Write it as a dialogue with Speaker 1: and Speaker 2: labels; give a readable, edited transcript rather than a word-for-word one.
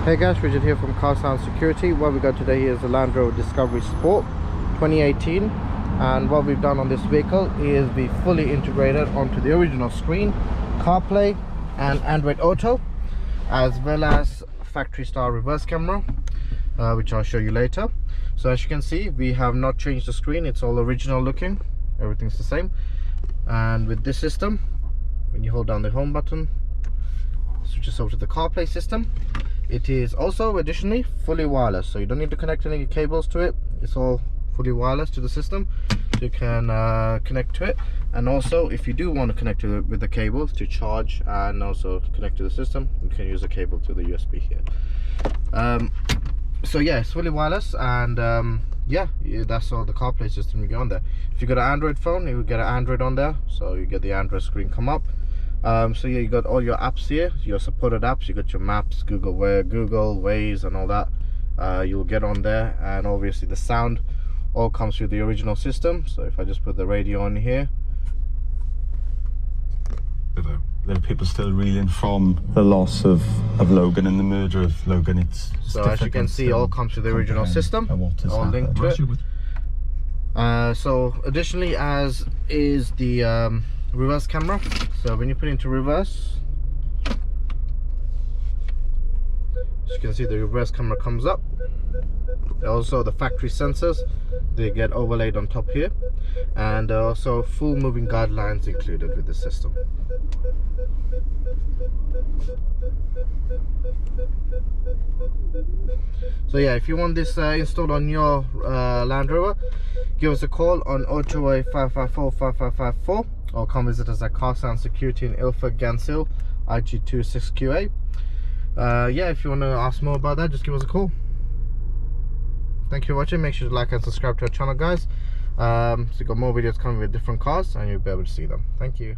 Speaker 1: Hey guys, Richard here from Car Sound Security. What we got today is the Land Rover Discovery Sport 2018, and what we've done on this vehicle is we fully integrated onto the original screen CarPlay and Android Auto, as well as factory style reverse camera, which I'll show you later. So as you can see, we have not changed the screen. It's all original looking, everything's the same. And with this system, when you hold down the home button, switches over to the CarPlay system. It is also additionally fully wireless, so you don't need to connect any cables to it. It's all fully wireless to the system. You can connect to it, and also if you do want to connect to it with the cables to charge and also connect to the system, you can use a cable to the USB here. So yeah, it's fully wireless, and yeah, that's all the CarPlay system you get on there. If you got an Android phone, you will get an Android on there, so you get the Android screen come up. So yeah, you got all your apps here, your supported apps. You got your maps, Google Waze and all that. You'll get on there, and obviously the sound all comes through the original system. So if I just put the radio on here,
Speaker 2: there are people still reeling from the loss of Logan and the murder of Logan. It's
Speaker 1: so as you can see, all comes through the original system, all linked to it. So additionally, as is the reverse camera. So when you put it into reverse, as you can see, the reverse camera comes up. Also the factory sensors, they get overlaid on top here, and also full moving guidelines included with the system. So yeah, if you want this installed on your Land Rover, give us a call on 028 554 5554, or come visit us at Car Sound Security in Ilford, Ganshill, IG26QA. Yeah, if you want to ask more about that, just give us a call. Thank you for watching. Make sure to like and subscribe to our channel, guys. So you got more videos coming with different cars, and you'll be able to see them. Thank you.